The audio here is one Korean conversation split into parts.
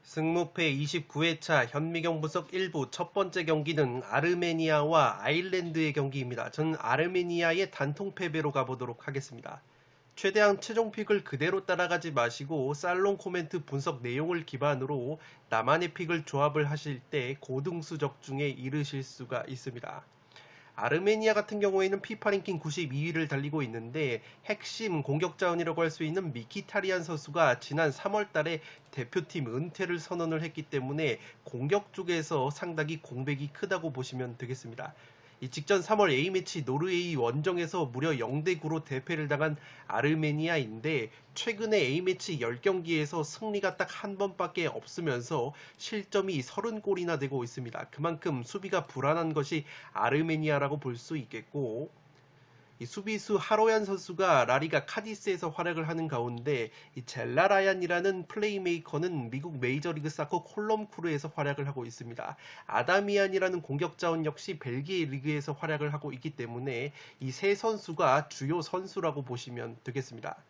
승무패 29회차 현미경 분석 1부 첫 번째 경기는 아르메니아와 아일랜드의 경기입니다. 저는 아르메니아의 단통 패배로 가보도록 하겠습니다. 최대한 최종픽을 그대로 따라가지 마시고 살롱 코멘트 분석 내용을 기반으로 나만의 픽을 조합을 하실 때 고등수 적중에 이르실 수가 있습니다. 아르메니아 같은 경우에는 피파 랭킹 92위를 달리고 있는데 핵심 공격 자원이라고 할 수 있는 미키타리안 선수가 지난 3월달에 대표팀 은퇴를 선언을 했기 때문에 공격 쪽에서 상당히 공백이 크다고 보시면 되겠습니다. 이 직전 3월 A매치 노르웨이 원정에서 무려 0대9로 대패를 당한 아르메니아인데 최근에 A매치 10경기에서 승리가 딱 한 번밖에 없으면서 실점이 30골이나 되고 있습니다. 그만큼 수비가 불안한 것이 아르메니아라고 볼 수 있겠고, 이 수비수 하로얀 선수가 라리가 카디스에서 활약을 하는 가운데 이 젤라라얀이라는 플레이메이커는 미국 메이저리그 사커 콜럼쿠르에서 활약을 하고 있습니다. 아다미안이라는 공격자원 역시 벨기에 리그에서 활약을 하고 있기 때문에 이 세 선수가 주요 선수라고 보시면 되겠습니다.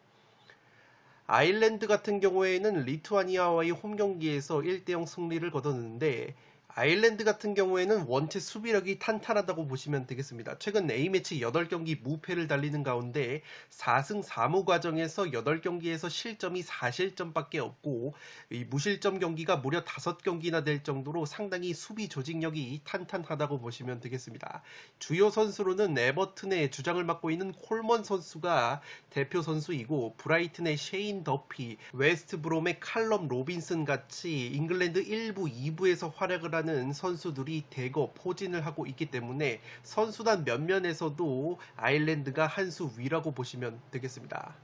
아일랜드 같은 경우에는 리투아니아와의 홈경기에서 1대0 승리를 거뒀는데 아일랜드 같은 경우에는 원체 수비력이 탄탄하다고 보시면 되겠습니다. 최근 A매치 8경기 무패를 달리는 가운데 4승 4무 과정에서 8경기에서 실점이 4실점밖에 없고 이 무실점 경기가 무려 5경기나 될 정도로 상당히 수비 조직력이 탄탄하다고 보시면 되겠습니다. 주요 선수로는 에버튼의 주장을 맡고 있는 콜먼 선수가 대표 선수이고 브라이튼의 셰인 더피, 웨스트브롬의 칼럼 로빈슨 같이 잉글랜드 1부, 2부에서 활약을 하는 선수들이 대거 포진을 하고 있기 때문에 선수단 면면에서도 아일랜드가 한 수 위라고 보시면 되겠습니다.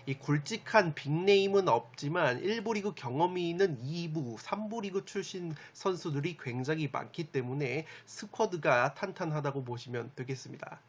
이 굵직한 빅네임은 없지만 1부 리그 경험이 있는 2부, 3부 리그 출신 선수들이 굉장히 많기 때문에 스쿼드가 탄탄하다고 보시면 되겠습니다.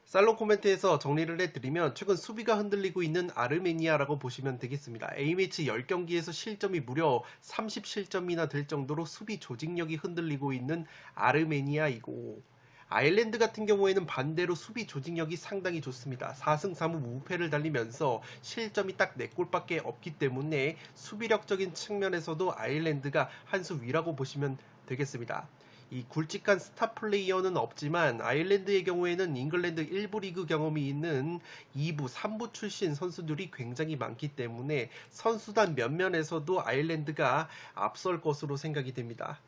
살롱 코멘트에서 정리를 해드리면 최근 수비가 흔들리고 있는 아르메니아라고 보시면 되겠습니다. A매치 10경기에서 실점이 무려 30실점이나 될 정도로 수비 조직력이 흔들리고 있는 아르메니아이고, 아일랜드 같은 경우에는 반대로 수비 조직력이 상당히 좋습니다. 4승 3무 무패를 달리면서 실점이 딱 4골밖에 없기 때문에 수비력적인 측면에서도 아일랜드가 한 수 위라고 보시면 되겠습니다. 이 굵직한 스타 플레이어는 없지만 아일랜드의 경우에는 잉글랜드 1부 리그 경험이 있는 2부, 3부 출신 선수들이 굉장히 많기 때문에 선수단 면면에서도 아일랜드가 앞설 것으로 생각이 됩니다.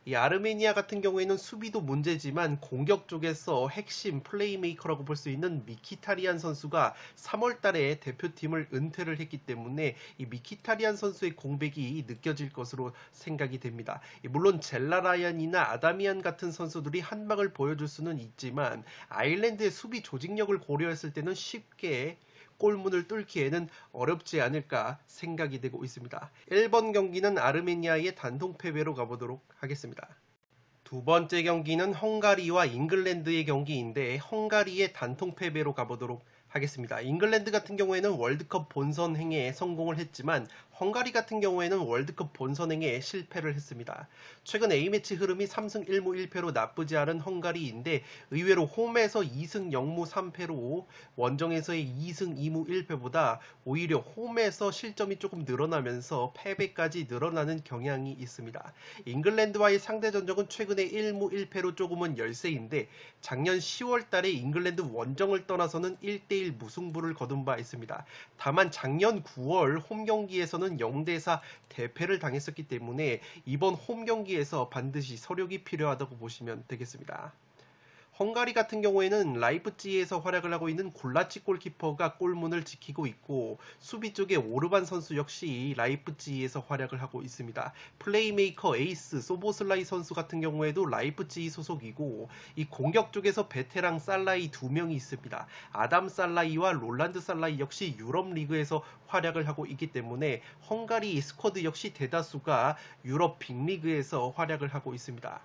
이 아르메니아 같은 경우에는 수비도 문제지만 공격 쪽에서 핵심 플레이메이커라고 볼 수 있는 미키타리안 선수가 3월달에 대표팀을 은퇴를 했기 때문에 이 미키타리안 선수의 공백이 느껴질 것으로 생각이 됩니다. 물론 젤라라얀이나 아다미안 같은 선수들이 한 방을 보여줄 수는 있지만 아일랜드의 수비 조직력을 고려했을 때는 쉽게 골문을 뚫기에는 어렵지 않을까 생각이 되고 있습니다. 1번 경기는 아르메니아의 단통 패배로 가보도록 하겠습니다. 두 번째 경기는 헝가리와 잉글랜드의 경기인데 헝가리의 단통 패배로 가보도록 하겠습니다. 잉글랜드 같은 경우에는 월드컵 본선행에 성공을 했지만 헝가리 같은 경우에는 월드컵 본선행에 실패를 했습니다. 최근 A매치 흐름이 3승 1무 1패로 나쁘지 않은 헝가리인데 의외로 홈에서 2승 0무 3패로 원정에서의 2승 2무 1패보다 오히려 홈에서 실점이 조금 늘어나면서 패배까지 늘어나는 경향이 있습니다. 잉글랜드와의 상대 전적은 최근에 1무 1패로 조금은 열세인데 작년 10월 달에 잉글랜드 원정을 떠나서는 1대1 무승부를 거둔 바 있습니다. 다만 작년 9월 홈 경기에서는 0대4 대패를 당했었기 때문에 이번 홈 경기에서 반드시 서력이 필요하다고 보시면 되겠습니다. 헝가리 같은 경우에는 라이프치히에서 활약을 하고 있는 골라치 골키퍼가 골문을 지키고 있고 수비 쪽에 오르반 선수 역시 라이프치히에서 활약을 하고 있습니다. 플레이메이커 에이스 소보슬라이 선수 같은 경우에도 라이프치히 소속이고 이 공격 쪽에서 베테랑 살라이 2명이 있습니다. 아담 살라이와 롤란드 살라이 역시 유럽 리그에서 활약을 하고 있기 때문에 헝가리 스쿼드 역시 대다수가 유럽 빅리그에서 활약을 하고 있습니다.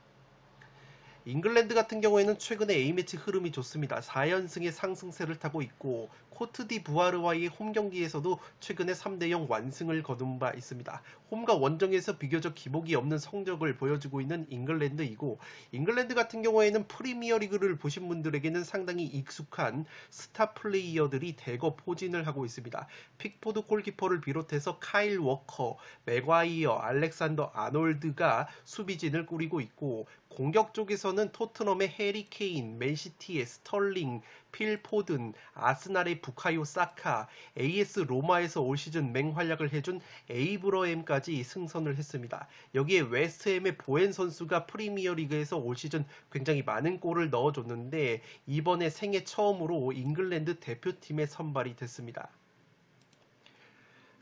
잉글랜드 같은 경우에는 최근에 A매치 흐름이 좋습니다. 4연승의 상승세를 타고 있고 코트디부아르와의 홈 경기에서도 최근에 3대0 완승을 거둔 바 있습니다. 홈과 원정에서 비교적 기복이 없는 성적을 보여주고 있는 잉글랜드이고 잉글랜드 같은 경우에는 프리미어리그를 보신 분들에게는 상당히 익숙한 스타 플레이어들이 대거 포진을 하고 있습니다. 픽포드 골키퍼를 비롯해서 카일 워커, 맥과이어, 알렉산더 아놀드가 수비진을 꾸리고 있고 공격 쪽에서는 토트넘의 해리 케인, 맨시티의 스털링, 필 포든, 아스날의 부카요 사카, AS 로마에서 올 시즌 맹활약을 해준 에이브러햄까지 승선을 했습니다. 여기에 웨스트햄의 보엔 선수가 프리미어리그에서 올 시즌 굉장히 많은 골을 넣어줬는데 이번에 생애 처음으로 잉글랜드 대표팀에 선발이 됐습니다.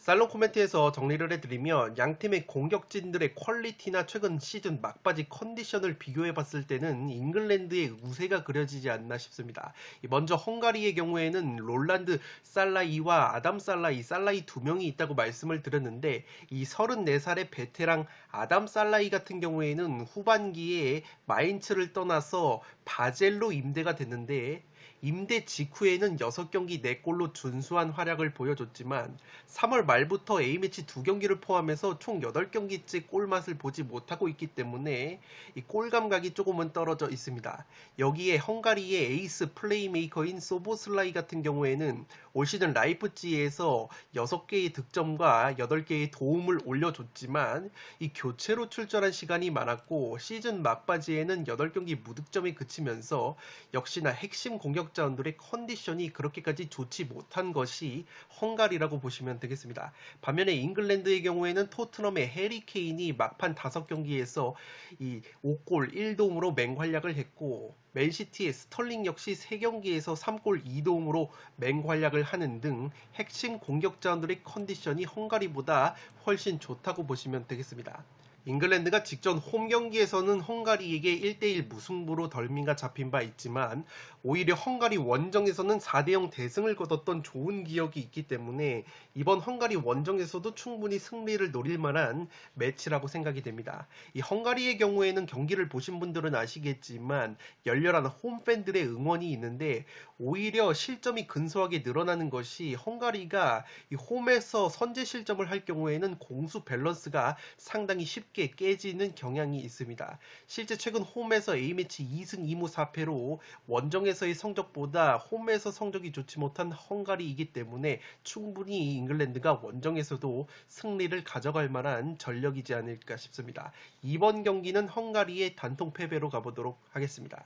살롱 코멘트에서 정리를 해드리면 양팀의 공격진들의 퀄리티나 최근 시즌 막바지 컨디션을 비교해봤을 때는 잉글랜드의 우세가 그려지지 않나 싶습니다. 먼저 헝가리의 경우에는 롤란드 살라이와 아담 살라이 두 명이 있다고 말씀을 드렸는데 이 34살의 베테랑 아담 살라이 같은 경우에는 후반기에 마인츠를 떠나서 바젤로 임대가 됐는데 임대 직후에는 6경기 4골로 준수한 활약을 보여줬지만 3월 말부터 A매치 2경기를 포함해서 총 8경기째 골맛을 보지 못하고 있기 때문에 이 골감각이 조금은 떨어져 있습니다. 여기에 헝가리의 에이스 플레이메이커인 소보슬라이 같은 경우에는 올 시즌 라이프치히에서 6개의 득점과 8개의 도움을 올려줬지만 이 교체로 출전한 시간이 많았고 시즌 막바지에는 8경기 무득점에 그치면서 역시나 핵심 공격자원들의 컨디션이 그렇게까지 좋지 못한 것이 헝가리라고 보시면 되겠습니다. 반면에 잉글랜드의 경우에는 토트넘의 해리 케인이 막판 5경기에서 이 5골 1도움으로 맹활약을 했고 맨시티의 스털링 역시 3경기에서 3골 2도움으로 맹활약을 하는 등 핵심 공격자원들의 컨디션이 헝가리보다 훨씬 좋다고 보시면 되겠습니다. 잉글랜드가 직전 홈 경기에서는 헝가리에게 1대1 무승부로 덜미가 잡힌 바 있지만 오히려 헝가리 원정에서는 4대0 대승을 거뒀던 좋은 기억이 있기 때문에 이번 헝가리 원정에서도 충분히 승리를 노릴 만한 매치라고 생각이 됩니다. 이 헝가리의 경우에는 경기를 보신 분들은 아시겠지만 열렬한 홈팬들의 응원이 있는데 오히려 실점이 근소하게 늘어나는 것이 헝가리가 이 홈에서 선제 실점을 할 경우에는 공수 밸런스가 상당히 쉽게 깨지는 경향이 있습니다. 실제 최근 홈에서 A매치 2승 2무 4패로 원정에서의 성적보다 홈에서 성적이 좋지 못한 헝가리이기 때문에 충분히 잉글랜드가 원정에서도 승리를 가져갈 만한 전력이지 않을까 싶습니다. 이번 경기는 헝가리의 단통 패배로 가보도록 하겠습니다.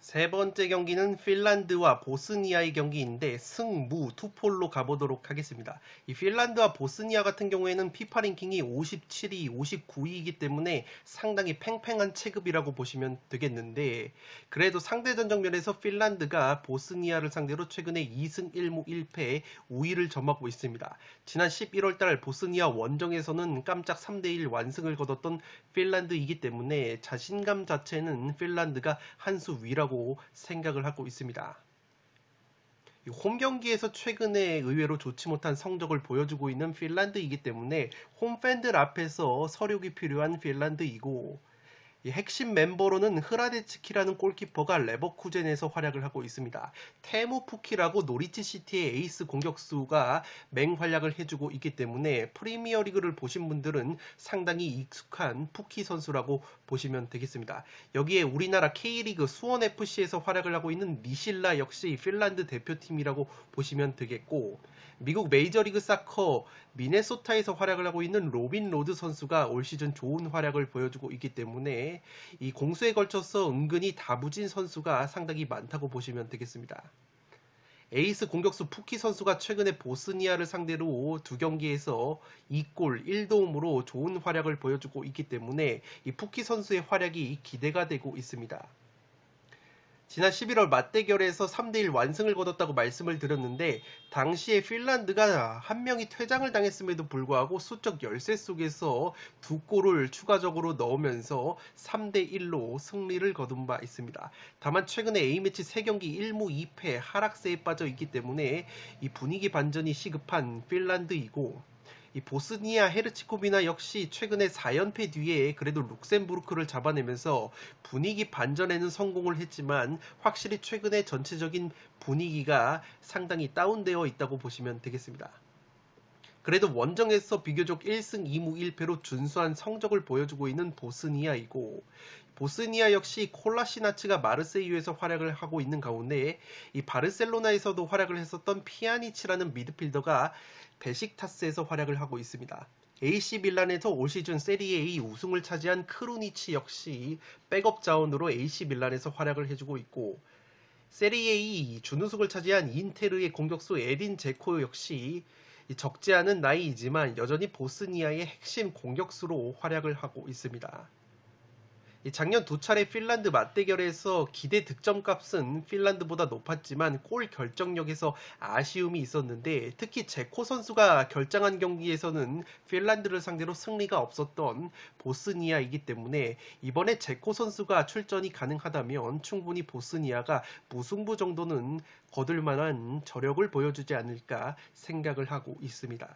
세 번째 경기는 핀란드와 보스니아의 경기인데 승무 투폴로 가보도록 하겠습니다. 이 핀란드와 보스니아 같은 경우에는 피파 랭킹이 57위, 59위이기 때문에 상당히 팽팽한 체급이라고 보시면 되겠는데 그래도 상대 전적면에서 핀란드가 보스니아를 상대로 최근에 2승 1무 1패 우위를 점하고 있습니다. 지난 11월달 보스니아 원정에서는 깜짝 3대1 완승을 거뒀던 핀란드이기 때문에 자신감 자체는 핀란드가 한 수 위라고 생각을 하고 있습니다. 홈 경기에서 최근에 의외로 좋지 못한 성적을 보여주고 있는 핀란드이기 때문에 홈팬들 앞에서 서력이 필요한 핀란드이고 이 핵심 멤버로는 흐라데츠키라는 골키퍼가 레버쿠젠에서 활약을 하고 있습니다. 테무 푸키라고 노리치 시티의 에이스 공격수가 맹활약을 해주고 있기 때문에 프리미어리그를 보신 분들은 상당히 익숙한 푸키 선수라고 보시면 되겠습니다. 여기에 우리나라 K리그 수원FC에서 활약을 하고 있는 미실라 역시 핀란드 대표팀이라고 보시면 되겠고 미국 메이저리그 사커 미네소타에서 활약을 하고 있는 로빈 로드 선수가 올 시즌 좋은 활약을 보여주고 있기 때문에 이 공수에 걸쳐서 은근히 다부진 선수가 상당히 많다고 보시면 되겠습니다. 에이스 공격수 푸키 선수가 최근에 보스니아를 상대로 2경기에서 2골 1도움으로 좋은 활약을 보여주고 있기 때문에 이 푸키 선수의 활약이 기대가 되고 있습니다. 지난 11월 맞대결에서 3대1 완승을 거뒀다고 말씀을 드렸는데 당시에 핀란드가 한 명이 퇴장을 당했음에도 불구하고 수적 열세 속에서 2골을 추가적으로 넣으면서 3대1로 승리를 거둔 바 있습니다. 다만 최근에 A매치 3경기 1무 2패 하락세에 빠져 있기 때문에 이 분위기 반전이 시급한 핀란드이고 이 보스니아 헤르츠고비나 역시 최근에 4연패 뒤에 그래도 룩셈부르크를 잡아내면서 분위기 반전에는 성공을 했지만 확실히 최근에 전체적인 분위기가 상당히 다운되어 있다고 보시면 되겠습니다. 그래도 원정에서 비교적 1승 2무 1패로 준수한 성적을 보여주고 있는 보스니아이고, 보스니아 역시 콜라시나츠가 마르세유에서 활약을 하고 있는 가운데 이 바르셀로나에서도 활약을 했었던 피아니치라는 미드필더가 베식타스에서 활약을 하고 있습니다. AC 밀란에서 올 시즌 세리에 A 우승을 차지한 크루니치 역시 백업 자원으로 AC 밀란에서 활약을 해주고 있고, 세리에 준우승을 차지한 인테르의 공격수 에딘 제코 역시 적지 않은 나이이지만 여전히 보스니아의 핵심 공격수로 활약을 하고 있습니다. 작년 두 차례 핀란드 맞대결에서 기대 득점값은 핀란드보다 높았지만 골 결정력에서 아쉬움이 있었는데, 특히 제코 선수가 결정한 경기에서는 핀란드를 상대로 승리가 없었던 보스니아이기 때문에 이번에 제코 선수가 출전이 가능하다면 충분히 보스니아가 무승부 정도는 거둘 만한 저력을 보여주지 않을까 생각을 하고 있습니다.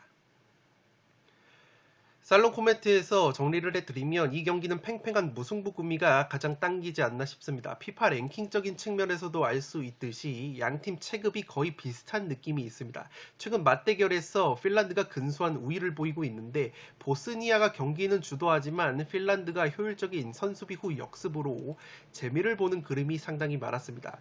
살롱 코멘트에서 정리를 해드리면 이 경기는 팽팽한 무승부 구미가 가장 당기지 않나 싶습니다. 피파 랭킹적인 측면에서도 알 수 있듯이 양팀 체급이 거의 비슷한 느낌이 있습니다. 최근 맞대결에서 핀란드가 근소한 우위를 보이고 있는데, 보스니아가 경기는 주도하지만 핀란드가 효율적인 선수비 후 역습으로 재미를 보는 그림이 상당히 많았습니다.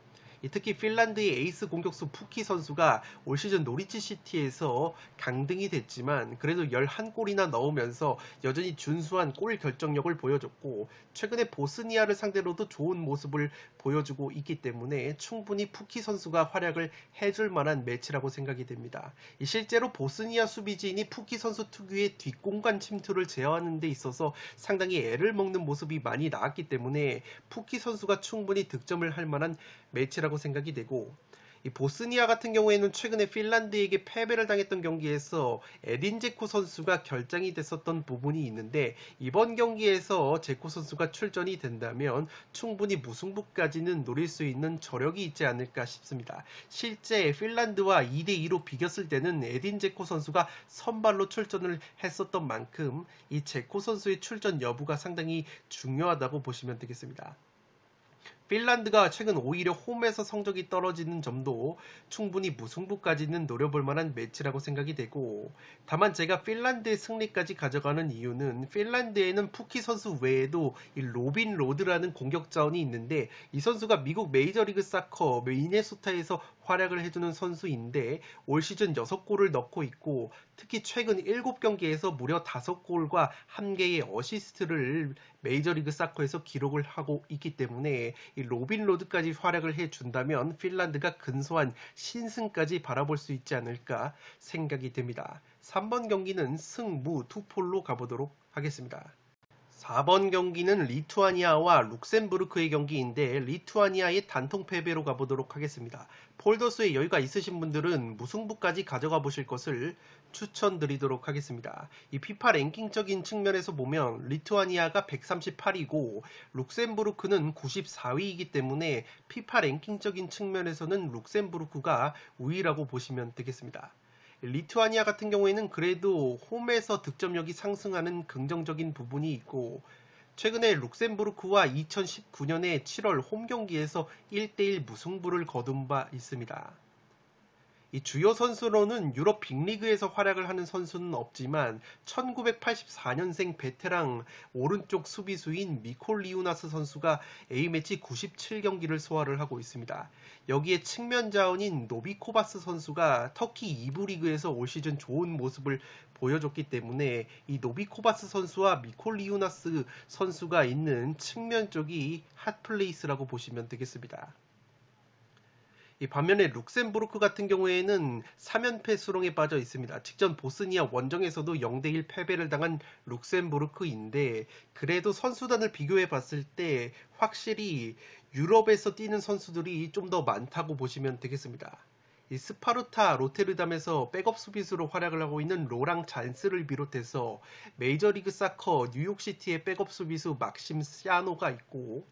특히 핀란드의 에이스 공격수 푸키 선수가 올 시즌 노리치 시티에서 강등이 됐지만 그래도 11골이나 넣으면서 여전히 준수한 골 결정력을 보여줬고, 최근에 보스니아를 상대로도 좋은 모습을 보여주고 있기 때문에 충분히 푸키 선수가 활약을 해줄 만한 매치라고 생각이 됩니다. 실제로 보스니아 수비진이 푸키 선수 특유의 뒷공간 침투를 제어하는 데 있어서 상당히 애를 먹는 모습이 많이 나왔기 때문에 푸키 선수가 충분히 득점을 할 만한 매치라고 생각이 되고, 이 보스니아 같은 경우에는 최근에 핀란드에게 패배를 당했던 경기에서 에딘 제코 선수가 결장이 됐었던 부분이 있는데, 이번 경기에서 제코 선수가 출전이 된다면 충분히 무승부까지는 노릴 수 있는 저력이 있지 않을까 싶습니다. 실제 핀란드와 2대2로 비겼을 때는 에딘 제코 선수가 선발로 출전을 했었던 만큼 이 제코 선수의 출전 여부가 상당히 중요하다고 보시면 되겠습니다. 핀란드가 최근 오히려 홈에서 성적이 떨어지는 점도 충분히 무승부까지는 노려볼 만한 매치라고 생각이 되고, 다만 제가 핀란드의 승리까지 가져가는 이유는 핀란드에는 푸키 선수 외에도 이 로빈 로드라는 공격 자원이 있는데, 이 선수가 미국 메이저리그 사커 미네소타에서 활약을 해주는 선수인데 올 시즌 6골을 넣고 있고, 특히 최근 7경기에서 무려 5골과 1개의 어시스트를 메이저리그 사커에서 기록을 하고 있기 때문에 이 로빈 로드까지 활약을 해준다면 핀란드가 근소한 신승까지 바라볼 수 있지 않을까 생각이 됩니다. 3번 경기는 승무 투폴로 가보도록 하겠습니다. 4번 경기는 리투아니아와 룩셈부르크의 경기인데 리투아니아의 단통 패배로 가보도록 하겠습니다. 폴더스에 여유가 있으신 분들은 무승부까지 가져가 보실 것을 추천드리도록 하겠습니다. 이 피파 랭킹적인 측면에서 보면 리투아니아가 138위고 룩셈부르크는 94위이기 때문에 피파 랭킹적인 측면에서는 룩셈부르크가 우위라고 보시면 되겠습니다. 리투아니아 같은 경우에는 그래도 홈에서 득점력이 상승하는 긍정적인 부분이 있고, 최근에 룩셈부르크와 2019년의 7월 홈 경기에서 1대1 무승부를 거둔 바 있습니다. 이 주요 선수로는 유럽 빅리그에서 활약을 하는 선수는 없지만 1984년생 베테랑 오른쪽 수비수인 미콜리우나스 선수가 A매치 97경기를 소화를 하고 있습니다. 여기에 측면 자원인 노비코바스 선수가 터키 2부 리그에서 올 시즌 좋은 모습을 보여줬기 때문에 이 노비코바스 선수와 미콜리우나스 선수가 있는 측면 쪽이 핫플레이스라고 보시면 되겠습니다. 이 반면에 룩셈부르크 같은 경우에는 3연패 수렁에 빠져 있습니다. 직전 보스니아 원정에서도 0대1 패배를 당한 룩셈부르크인데 그래도 선수단을 비교해 봤을 때 확실히 유럽에서 뛰는 선수들이 좀 더 많다고 보시면 되겠습니다. 이 스파르타 로테르담에서 백업 수비수로 활약을 하고 있는 로랑 잔스를 비롯해서 메이저리그 사커 뉴욕시티의 백업 수비수 막심 시아노가 있고,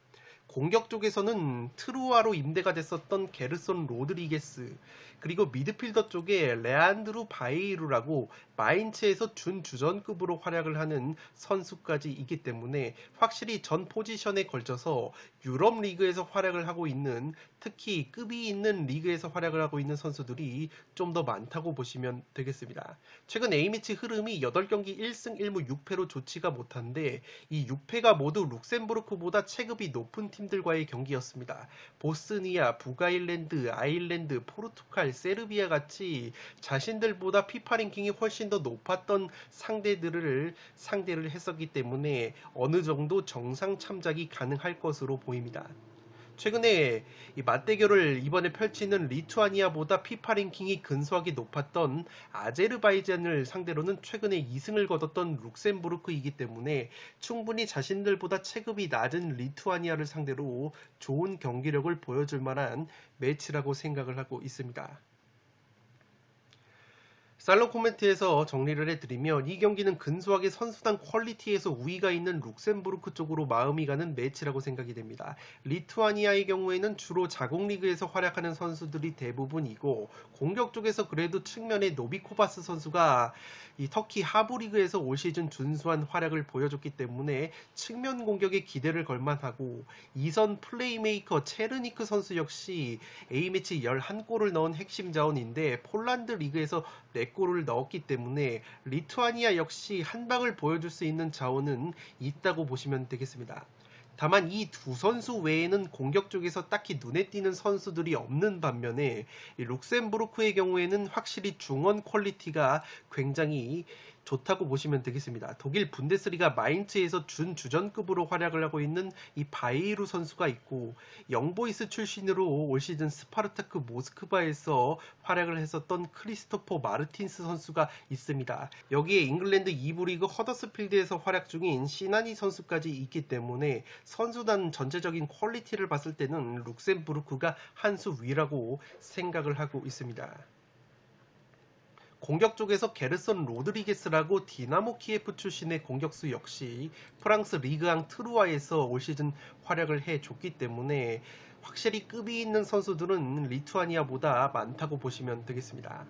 공격 쪽에서는 트루아로 임대가 됐었던 게르손 로드리게스, 그리고 미드필더 쪽에 레안드루 바이루라고 마인츠에서 준주전급으로 활약을 하는 선수까지 있기 때문에 확실히 전 포지션에 걸쳐서 유럽 리그에서 활약을 하고 있는, 특히 급이 있는 리그에서 활약을 하고 있는 선수들이 좀 더 많다고 보시면 되겠습니다. 최근 A매치 흐름이 8경기 1승 1무 6패로 좋지가 못한데 이 6패가 모두 룩셈부르크보다 체급이 높은 팀들과의 경기였습니다. 보스니아, 북아일랜드, 아일랜드, 포르투갈, 세르비아 같이 자신들보다 피파 랭킹이 훨씬 더 높았던 상대들을 상대를 했었기 때문에 어느 정도 정상 참작이 가능할 것으로 보입니다. 최근에 이 맞대결을 이번에 펼치는 리투아니아보다 피파 랭킹이 근소하게 높았던 아제르바이잔을 상대로는 최근에 2승을 거뒀던 룩셈부르크이기 때문에 충분히 자신들보다 체급이 낮은 리투아니아를 상대로 좋은 경기력을 보여줄 만한 매치라고 생각을 하고 있습니다. 살롱 코멘트에서 정리를 해드리면 이 경기는 근소하게 선수단 퀄리티에서 우위가 있는 룩셈부르크 쪽으로 마음이 가는 매치라고 생각이 됩니다. 리투아니아의 경우에는 주로 자국 리그에서 활약하는 선수들이 대부분이고 공격 쪽에서 그래도 측면에 노비코바스 선수가 이 터키 하부 리그에서 올 시즌 준수한 활약을 보여줬기 때문에 측면 공격에 기대를 걸만하고, 이선 플레이메이커 체르니크 선수 역시 A매치 11골을 넣은 핵심 자원인데 폴란드 리그에서 4골을 넣었기 때문에 리투아니아 역시 한 방을 보여줄 수 있는 자원은 있다고 보시면 되겠습니다. 다만 이 두 선수 외에는 공격 쪽에서 딱히 눈에 띄는 선수들이 없는 반면에 룩셈부르크의 경우에는 확실히 중원 퀄리티가 굉장히 좋다고 보시면 되겠습니다. 독일 분데스리가 마인츠에서 준주전급으로 활약을 하고 있는 이 바이루 선수가 있고, 영보이스 출신으로 올 시즌 스파르타크 모스크바에서 활약을 했었던 크리스토퍼 마르틴스 선수가 있습니다. 여기에 잉글랜드 2부 리그 허더스필드에서 활약 중인 시나니 선수까지 있기 때문에 선수단 전체적인 퀄리티를 봤을 때는 룩셈부르크가 한 수 위라고 생각을 하고 있습니다. 공격 쪽에서 게르손 로드리게스라고 디나모 키예프 출신의 공격수 역시 프랑스 리그앙 트루아에서 올 시즌 활약을 해줬기 때문에 확실히 급이 있는 선수들은 리투아니아보다 많다고 보시면 되겠습니다.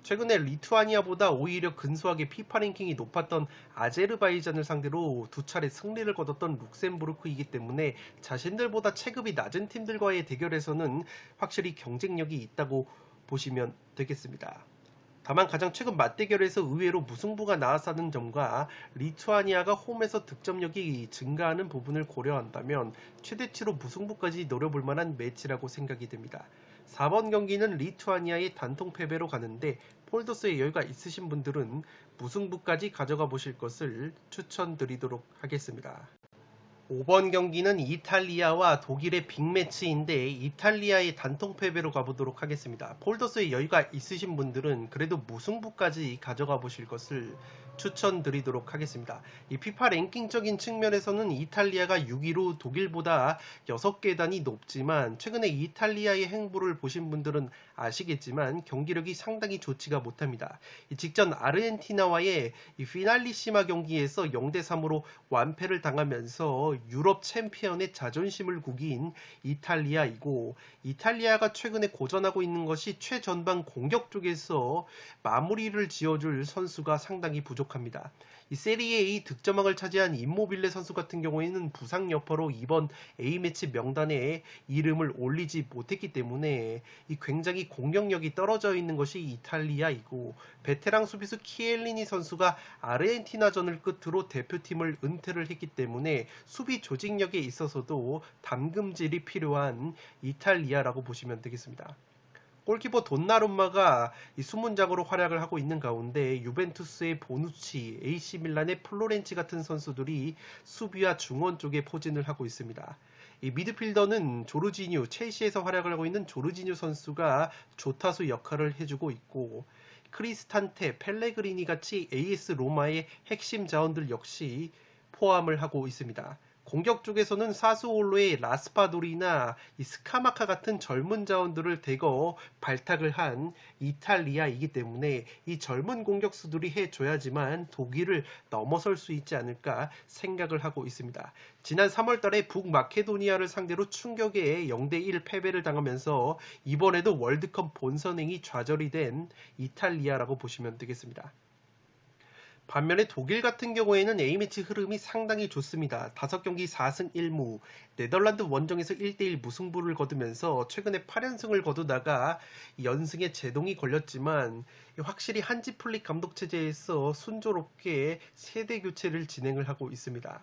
최근에 리투아니아보다 오히려 근소하게 피파 랭킹이 높았던 아제르바이잔을 상대로 2차례 승리를 거뒀던 룩셈부르크이기 때문에 자신들보다 체급이 낮은 팀들과의 대결에서는 확실히 경쟁력이 있다고 보시면 되겠습니다. 다만 가장 최근 맞대결에서 의외로 무승부가 나왔다는 점과 리투아니아가 홈에서 득점력이 증가하는 부분을 고려한다면 최대치로 무승부까지 노려볼 만한 매치라고 생각이 됩니다. 4번 경기는 리투아니아의 단통 패배로 가는데 폴더스의 여유가 있으신 분들은 무승부까지 가져가 보실 것을 추천드리도록 하겠습니다. 5번 경기는 이탈리아와 독일의 빅매치인데 이탈리아의 단통 패배로 가보도록 하겠습니다. 폴더스의 여유가 있으신 분들은 그래도 무승부까지 가져가 보실 것을 추천드리도록 하겠습니다. 이 피파 랭킹적인 측면에서는 이탈리아가 6위로 독일보다 6계단이 높지만 최근에 이탈리아의 행보를 보신 분들은 아시겠지만 경기력이 상당히 좋지가 못합니다. 직전 아르헨티나와의 이 피날리시마 경기에서 0대3으로 완패를 당하면서 유럽 챔피언의 자존심을 구긴 이탈리아이고, 이탈리아가 최근에 고전하고 있는 것이 최전방 공격 쪽에서 마무리를 지어줄 선수가 상당히 부족합니다. 이 세리에 A 득점왕을 차지한 임모빌레 선수 같은 경우에는 부상 여파로 이번 A매치 명단에 이름을 올리지 못했기 때문에 이 굉장히 공격력이 떨어져 있는 것이 이탈리아이고, 베테랑 수비수 키엘리니 선수가 아르헨티나전을 끝으로 대표팀을 은퇴를 했기 때문에 수비 조직력에 있어서도 담금질이 필요한 이탈리아라고 보시면 되겠습니다. 골키퍼 돈나룸마가 이 수문장으로 활약을 하고 있는 가운데 유벤투스의 보누치, AC밀란의 플로렌치 같은 선수들이 수비와 중원 쪽에 포진을 하고 있습니다. 이 미드필더는 조르지뉴, 첼시에서 활약을 하고 있는 조르지뉴 선수가 조타수 역할을 해주고 있고, 크리스탄테, 펠레그리니 같이 AS 로마의 핵심 자원들 역시 포함을 하고 있습니다. 공격 쪽에서는 사수올로의 라스파도리나 이 스카마카 같은 젊은 자원들을 대거 발탁을 한 이탈리아이기 때문에 이 젊은 공격수들이 해줘야지만 독일을 넘어설 수 있지 않을까 생각을 하고 있습니다. 지난 3월 달에 북마케도니아를 상대로 충격의 0대1 패배를 당하면서 이번에도 월드컵 본선행이 좌절이 된 이탈리아라고 보시면 되겠습니다. 반면에 독일 같은 경우에는 A매치 흐름이 상당히 좋습니다. 5경기 4승 1무, 네덜란드 원정에서 1대1 무승부를 거두면서 최근에 8연승을 거두다가 연승에 제동이 걸렸지만 확실히 한지 플릭 감독 체제에서 순조롭게 세대 교체를 진행을 하고 있습니다.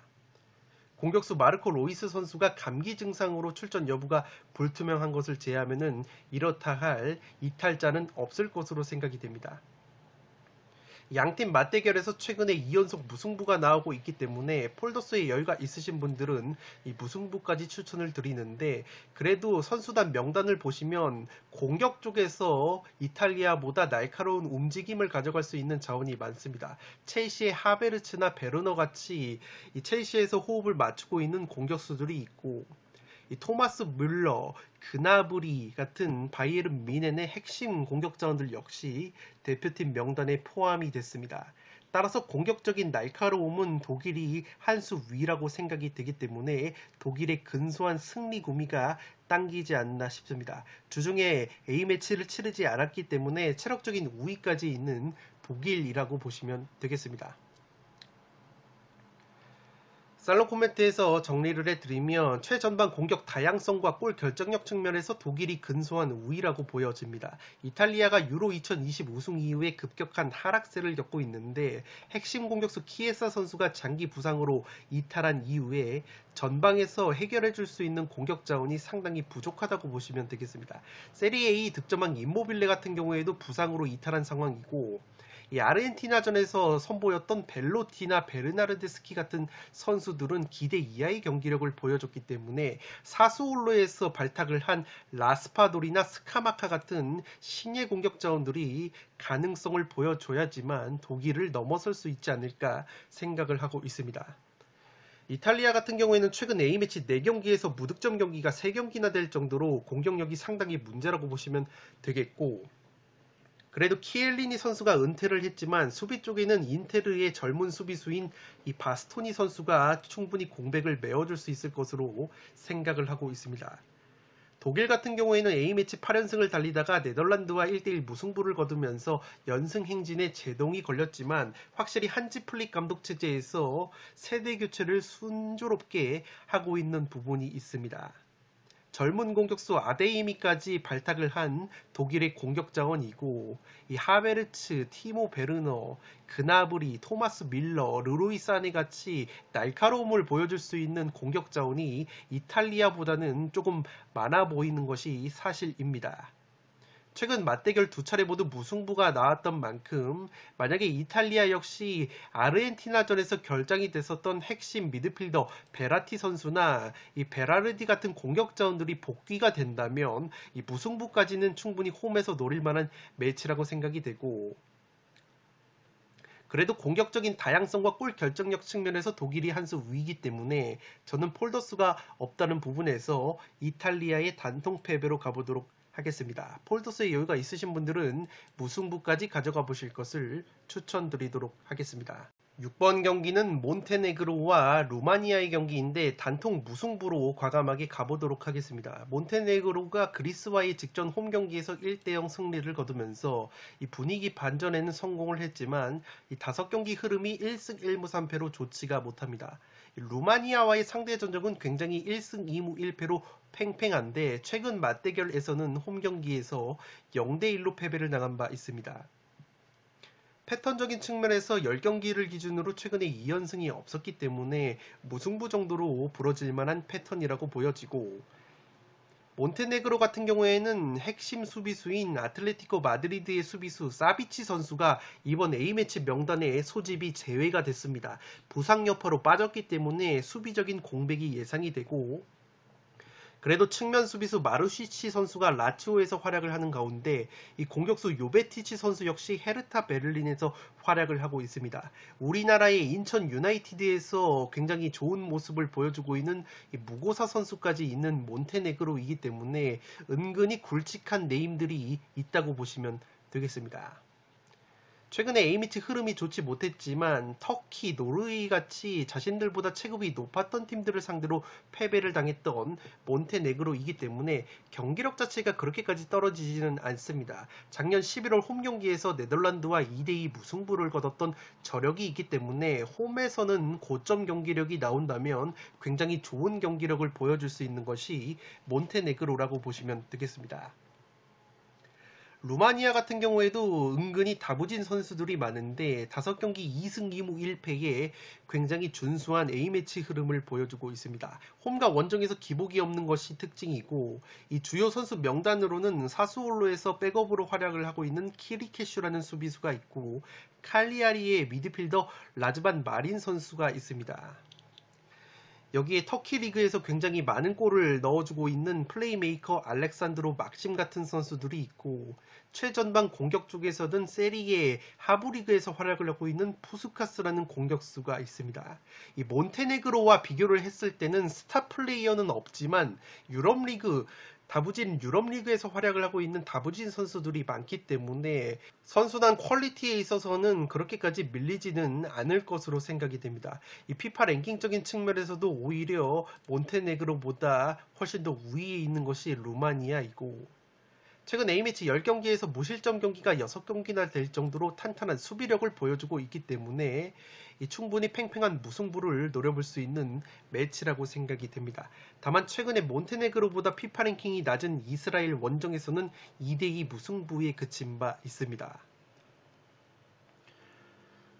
공격수 마르코 로이스 선수가 감기 증상으로 출전 여부가 불투명한 것을 제외하면은 이렇다 할 이탈자는 없을 것으로 생각이 됩니다. 양팀 맞대결에서 최근에 2연속 무승부가 나오고 있기 때문에 폴더스에 여유가 있으신 분들은 이 무승부까지 추천을 드리는데, 그래도 선수단 명단을 보시면 공격 쪽에서 이탈리아보다 날카로운 움직임을 가져갈 수 있는 자원이 많습니다. 첼시의 하베르츠나 베르너 같이 이 첼시에서 호흡을 맞추고 있는 공격수들이 있고, 이 토마스 뮬러, 그나브리 같은 바이에른 뮌헨의 핵심 공격 자원들 역시 대표팀 명단에 포함이 됐습니다. 따라서 공격적인 날카로움은 독일이 한 수 위라고 생각이 되기 때문에 독일의 근소한 승리 구미가 당기지 않나 싶습니다. 주중에 A매치를 치르지 않았기 때문에 체력적인 우위까지 있는 독일이라고 보시면 되겠습니다. 살롱 코멘트에서 정리를 해드리면 최전방 공격 다양성과 골 결정력 측면에서 독일이 근소한 우위라고 보여집니다. 이탈리아가 유로 2020 우승 이후에 급격한 하락세를 겪고 있는데, 핵심 공격수 키에사 선수가 장기 부상으로 이탈한 이후에 전방에서 해결해줄 수 있는 공격 자원이 상당히 부족하다고 보시면 되겠습니다. 세리에 A 득점왕 임모빌레 같은 경우에도 부상으로 이탈한 상황이고, 이 아르헨티나전에서 선보였던 벨로티나 베르나르데스키 같은 선수들은 기대 이하의 경기력을 보여줬기 때문에 사스올로에서 발탁을 한 라스파도리나 스카마카 같은 신예 공격 자원들이 가능성을 보여줘야지만 독일을 넘어설 수 있지 않을까 생각을 하고 있습니다. 이탈리아 같은 경우에는 최근 A매치 4경기에서 무득점 경기가 3경기나 될 정도로 공격력이 상당히 문제라고 보시면 되겠고, 그래도 키엘리니 선수가 은퇴를 했지만 수비 쪽에는 인테르의 젊은 수비수인 이 바스토니 선수가 충분히 공백을 메워줄 수 있을 것으로 생각을 하고 있습니다. 독일 같은 경우에는 A매치 8연승을 달리다가 네덜란드와 1대1 무승부를 거두면서 연승 행진에 제동이 걸렸지만 확실히 한지 플릭 감독 체제에서 세대 교체를 순조롭게 하고 있는 부분이 있습니다. 젊은 공격수 아데이미까지 발탁을 한 독일의 공격 자원이고, 이 하베르츠, 티모 베르너, 그나브리, 토마스 밀러, 르로이 사네 같이 날카로움을 보여줄 수 있는 공격 자원이 이탈리아보다는 조금 많아 보이는 것이 사실입니다. 최근 맞대결 두 차례 모두 무승부가 나왔던 만큼 만약에 이탈리아 역시 아르헨티나전에서 결장이 됐었던 핵심 미드필더 베라티 선수나 이 베라르디 같은 공격 자원들이 복귀가 된다면 이 무승부까지는 충분히 홈에서 노릴 만한 매치라고 생각이 되고, 그래도 공격적인 다양성과 골 결정력 측면에서 독일이 한 수 위이기 때문에 저는 폴더스가 없다는 부분에서 이탈리아의 단통 패배로 가보도록 하겠습니다. 폴더스의 여유가 있으신 분들은 무승부까지 가져가 보실 것을 추천드리도록 하겠습니다. 6번 경기는 몬테네그로와 루마니아의 경기인데 단통 무승부로 과감하게 가보도록 하겠습니다. 몬테네그로가 그리스와의 직전 홈 경기에서 1대0 승리를 거두면서 이 분위기 반전에는 성공을 했지만 이 5경기 흐름이 1승 1무 3패로 좋지가 못합니다. 루마니아와의 상대 전적은 굉장히 1승 2무 1패로 팽팽한데 최근 맞대결에서는 홈 경기에서 0대1로 패배를 당한 바 있습니다. 패턴적인 측면에서 10경기를 기준으로 최근에 2연승이 없었기 때문에 무승부 정도로 부러질 만한 패턴이라고 보여지고, 몬테네그로 같은 경우에는 핵심 수비수인 아틀레티코 마드리드의 수비수 사비치 선수가 이번 A매치 명단에 소집이 제외가 됐습니다. 부상 여파로 빠졌기 때문에 수비적인 공백이 예상이 되고, 그래도 측면 수비수 마루시치 선수가 라치오에서 활약을 하는 가운데 이 공격수 요베티치 선수 역시 헤르타 베를린에서 활약을 하고 있습니다. 우리나라의 인천 유나이티드에서 굉장히 좋은 모습을 보여주고 있는 이 무고사 선수까지 있는 몬테네그로이기 때문에 은근히 굵직한 네임들이 있다고 보시면 되겠습니다. 최근에 A매치 흐름이 좋지 못했지만 터키, 노르웨이 같이 자신들보다 체급이 높았던 팀들을 상대로 패배를 당했던 몬테네그로이기 때문에 경기력 자체가 그렇게까지 떨어지지는 않습니다. 작년 11월 홈 경기에서 네덜란드와 2대2 무승부를 거뒀던 저력이 있기 때문에 홈에서는 고점 경기력이 나온다면 굉장히 좋은 경기력을 보여줄 수 있는 것이 몬테네그로라고 보시면 되겠습니다. 루마니아 같은 경우에도 은근히 다부진 선수들이 많은데 5경기 2승 2무 1패에 굉장히 준수한 A매치 흐름을 보여주고 있습니다. 홈과 원정에서 기복이 없는 것이 특징이고 이 주요 선수 명단으로는 사수올로에서 백업으로 활약을 하고 있는 키리케슈라는 수비수가 있고 칼리아리의 미드필더 라즈반 마린 선수가 있습니다. 여기에 터키 리그에서 굉장히 많은 골을 넣어주고 있는 플레이메이커 알렉산드로 막심 같은 선수들이 있고 최전방 공격 쪽에서는 세리에 하부 리그에서 활약을 하고 있는 푸스카스라는 공격수가 있습니다. 이 몬테네그로와 비교를 했을 때는 스타 플레이어는 없지만 유럽 리그 다부진 유럽리그에서 활약을 하고 있는 다부진 선수들이 많기 때문에 선수단 퀄리티에 있어서는 그렇게까지 밀리지는 않을 것으로 생각이 됩니다. 이 피파 랭킹적인 측면에서도 오히려 몬테네그로보다 훨씬 더 우위에 있는 것이 루마니아이고 최근 A매치 10경기에서 무실점 경기가 6경기나 될 정도로 탄탄한 수비력을 보여주고 있기 때문에 충분히 팽팽한 무승부를 노려볼 수 있는 매치라고 생각이 됩니다. 다만 최근에 몬테네그로보다 피파 랭킹이 낮은 이스라엘 원정에서는 2대2 무승부에 그친 바 있습니다.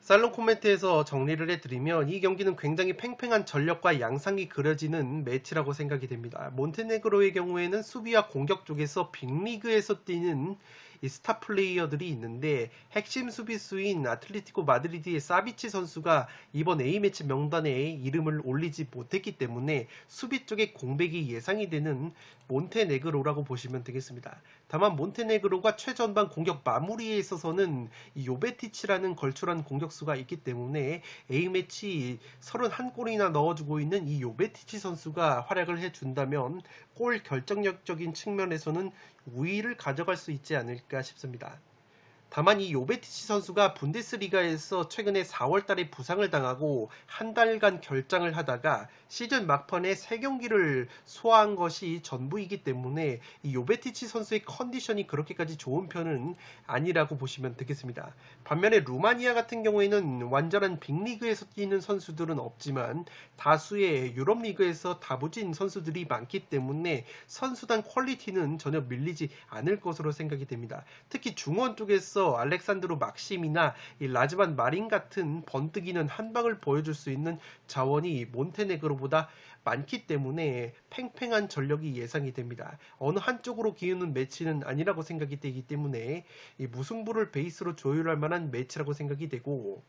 살롱 코멘트에서 정리를 해드리면 이 경기는 굉장히 팽팽한 전력과 양상이 그려지는 매치라고 생각이 됩니다. 몬테네그로의 경우에는 수비와 공격 쪽에서 빅리그에서 뛰는 이 스타 플레이어들이 있는데 핵심 수비수인 아틀레티코 마드리드의 사비치 선수가 이번 A매치 명단에 이름을 올리지 못했기 때문에 수비 쪽에 공백이 예상이 되는 몬테네그로라고 보시면 되겠습니다. 다만 몬테네그로가 최전방 공격 마무리에 있어서는 이 요베티치라는 걸출한 공격수가 있기 때문에 A매치 31골이나 넣어주고 있는 이 요베티치 선수가 활약을 해준다면 골 결정력적인 측면에서는 우위를 가져갈 수 있지 않을까 싶습니다. 다만 이 요베티치 선수가 분데스리가에서 최근에 4월달에 부상을 당하고 한 달간 결장을 하다가 시즌 막판에 3경기를 소화한 것이 전부이기 때문에 이 요베티치 선수의 컨디션이 그렇게까지 좋은 편은 아니라고 보시면 되겠습니다. 반면에 루마니아 같은 경우에는 완전한 빅리그에서 뛰는 선수들은 없지만 다수의 유럽리그에서 다부진 선수들이 많기 때문에 선수단 퀄리티는 전혀 밀리지 않을 것으로 생각이 됩니다. 특히 중원 쪽에서 알렉산드로 막심이나 이 라즈반 마린 같은 번뜩이는 한방을 보여줄 수 있는 자원이 몬테네그로보다 많기 때문에 팽팽한 전력이 예상이 됩니다. 어느 한쪽으로 기우는 매치는 아니라고 생각이 되기 때문에 이 무승부를 베이스로 조율할 만한 매치라고 생각이 되고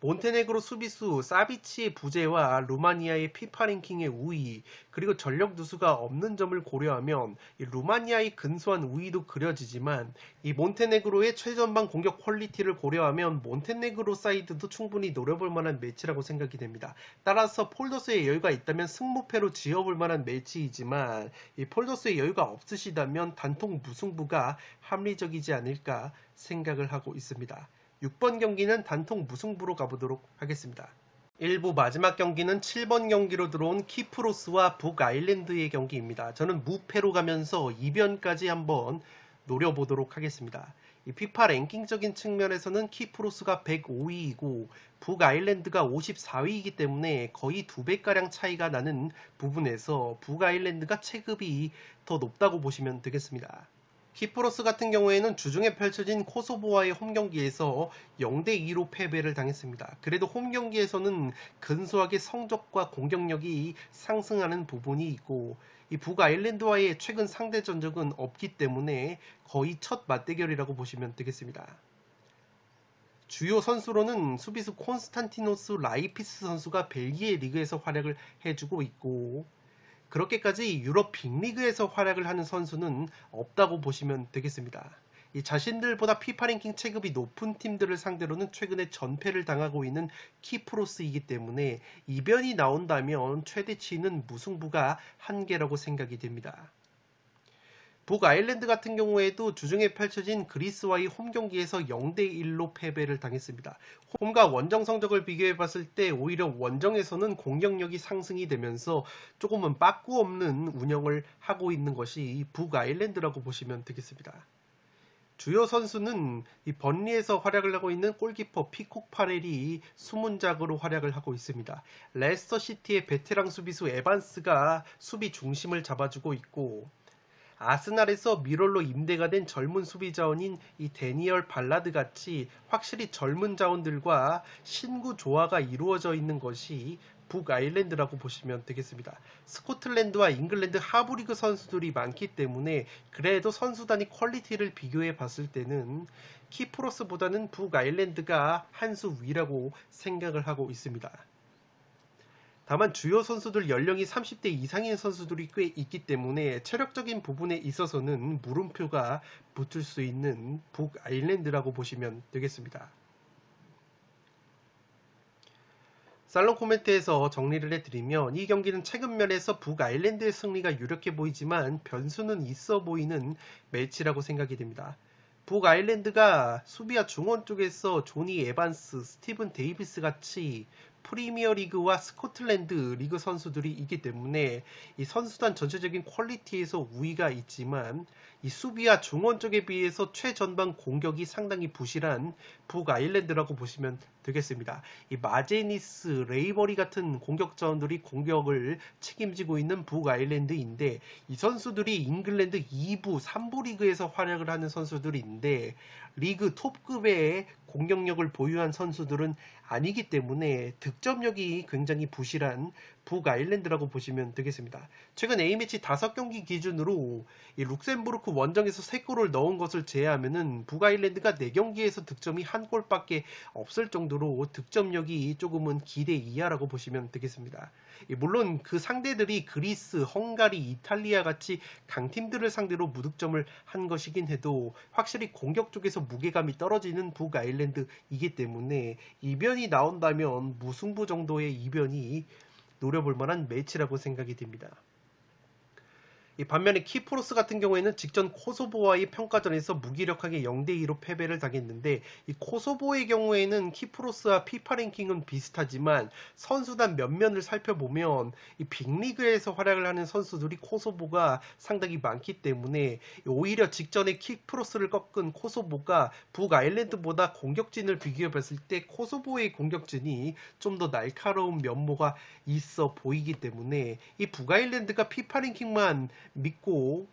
몬테네그로 수비수 사비치의 부재와 루마니아의 피파 랭킹의 우위 그리고 전력 누수가 없는 점을 고려하면 이 루마니아의 근소한 우위도 그려지지만 이 몬테네그로의 최전방 공격 퀄리티를 고려하면 몬테네그로 사이드도 충분히 노려볼 만한 매치라고 생각이 됩니다. 따라서 폴더스의 여유가 있다면 승무패로 지어볼 만한 매치이지만 이 폴더스의 여유가 없으시다면 단통 무승부가 합리적이지 않을까 생각을 하고 있습니다. 6번 경기는 단통 무승부로 가보도록 하겠습니다. 1부 마지막 경기는 7번 경기로 들어온 키프로스와 북아일랜드의 경기입니다. 저는 무패로 가면서 2변까지 한번 노려보도록 하겠습니다. 이 피파 랭킹적인 측면에서는 키프로스가 105위이고 북아일랜드가 54위이기 때문에 거의 2배가량 차이가 나는 부분에서 북아일랜드가 체급이 더 높다고 보시면 되겠습니다. 키프로스 같은 경우에는 주중에 펼쳐진 코소보와의 홈경기에서 0대2로 패배를 당했습니다. 그래도 홈경기에서는 근소하게 성적과 공격력이 상승하는 부분이 있고 이 북아일랜드와의 최근 상대 전적은 없기 때문에 거의 첫 맞대결이라고 보시면 되겠습니다. 주요 선수로는 수비수 콘스탄티노스 라이피스 선수가 벨기에 리그에서 활약을 해주고 있고 그렇게까지 유럽 빅리그에서 활약을 하는 선수는 없다고 보시면 되겠습니다. 이 자신들보다 피파 랭킹 체급이 높은 팀들을 상대로는 최근에 전패를 당하고 있는 키프로스이기 때문에 이변이 나온다면 최대치는 무승부가 한계라고 생각이 됩니다. 북아일랜드 같은 경우에도 주중에 펼쳐진 그리스와의 홈 경기에서 0대1로 패배를 당했습니다. 홈과 원정 성적을 비교해 봤을 때 오히려 원정에서는 공격력이 상승이 되면서 조금은 빠꾸 없는 운영을 하고 있는 것이 북아일랜드라고 보시면 되겠습니다. 주요 선수는 이 번리에서 활약을 하고 있는 골키퍼 피콕 파렐이 수문작으로 활약을 하고 있습니다. 레스터 시티의 베테랑 수비수 에반스가 수비 중심을 잡아주고 있고, 아스날에서 미럴로 임대가 된 젊은 수비 자원인 이 데니얼 발라드 같이 확실히 젊은 자원들과 신구 조화가 이루어져 있는 것이 북아일랜드라고 보시면 되겠습니다. 스코틀랜드와 잉글랜드 하부리그 선수들이 많기 때문에 그래도 선수단의 퀄리티를 비교해 봤을 때는 키프로스보다는 북아일랜드가 한 수 위라고 생각을 하고 있습니다. 다만 주요 선수들 연령이 30대 이상인 선수들이 꽤 있기 때문에 체력적인 부분에 있어서는 물음표가 붙을 수 있는 북아일랜드라고 보시면 되겠습니다. 살롱 코멘트에서 정리를 해드리면 이 경기는 최근 면에서 북아일랜드의 승리가 유력해 보이지만 변수는 있어 보이는 매치라고 생각이 됩니다. 북아일랜드가 수비와 중원 쪽에서 조니 에반스, 스티븐 데이비스 같이 프리미어리그와 스코틀랜드 리그 선수들이 있기 때문에 이 선수단 전체적인 퀄리티에서 우위가 있지만 이 수비와 중원 쪽에 비해서 최전방 공격이 상당히 부실한 북아일랜드라고 보시면 되겠습니다. 이 마제니스, 레이버리 같은 공격 자원들이 공격을 책임지고 있는 북아일랜드인데 이 선수들이 잉글랜드 2부, 3부 리그에서 활약을 하는 선수들인데 리그 톱급의 공격력을 보유한 선수들은 아니기 때문에 득점력이 굉장히 부실한 북아일랜드라고 보시면 되겠습니다. 최근 A매치 5경기 기준으로 이 룩셈부르크 원정에서 3골을 넣은 것을 제외하면은 북아일랜드가 4경기에서 득점이 1골밖에 없을 정도로 득점력이 조금은 기대 이하라고 보시면 되겠습니다. 물론 그 상대들이 그리스, 헝가리, 이탈리아 같이 강팀들을 상대로 무득점을 한 것이긴 해도 확실히 공격 쪽에서 무게감이 떨어지는 북아일랜드이기 때문에 이변이 나온다면 무승부 정도의 이변이 노려볼 만한 매치라고 생각이 됩니다. 반면에 키프로스 같은 경우에는 직전 코소보와의 평가전에서 무기력하게 0대2로 패배를 당했는데 이 코소보의 경우에는 키프로스와 피파 랭킹은 비슷하지만 선수단 면면을 살펴보면 이 빅리그에서 활약을 하는 선수들이 코소보가 상당히 많기 때문에 오히려 직전에 키프로스를 꺾은 코소보가 북아일랜드보다 공격진을 비교해 봤을 때 코소보의 공격진이 좀 더 날카로운 면모가 있어 보이기 때문에 이 북아일랜드가 피파 랭킹만 믿고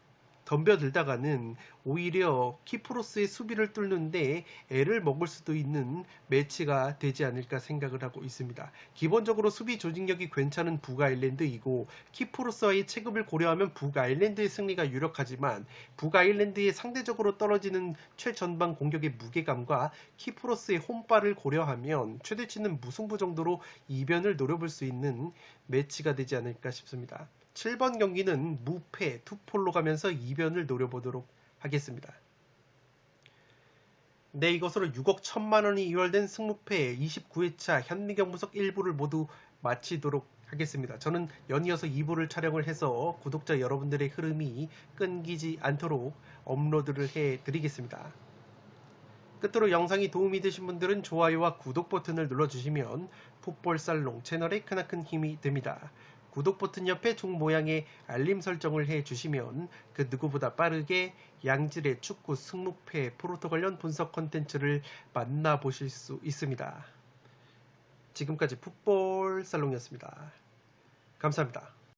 덤벼들다가는 오히려 키프로스의 수비를 뚫는데 애를 먹을 수도 있는 매치가 되지 않을까 생각을 하고 있습니다. 기본적으로 수비 조직력이 괜찮은 북아일랜드이고 키프로스와의 체급을 고려하면 북아일랜드의 승리가 유력하지만 북아일랜드의 상대적으로 떨어지는 최전방 공격의 무게감과 키프로스의 홈발을 고려하면 최대치는 무승부 정도로 이변을 노려볼 수 있는 매치가 되지 않을까 싶습니다. 7번 경기는 무패, 투폴로 가면서 이변을 노려보도록 하겠습니다. 네, 이것으로 6억 1천만 원이 이월된 승무패 29회차 현미경분석 1부를 모두 마치도록 하겠습니다. 저는 연이어서 2부를 촬영을 해서 구독자 여러분들의 흐름이 끊기지 않도록 업로드를 해드리겠습니다. 끝으로 영상이 도움이 되신 분들은 좋아요와 구독 버튼을 눌러주시면 풋볼살롱 채널에 크나큰 힘이 됩니다. 구독 버튼 옆에 종 모양의 알림 설정을 해주시면 그 누구보다 빠르게 양질의 축구 승무패 프로토 관련 분석 콘텐츠를 만나보실 수 있습니다. 지금까지 풋볼살롱이었습니다. 감사합니다.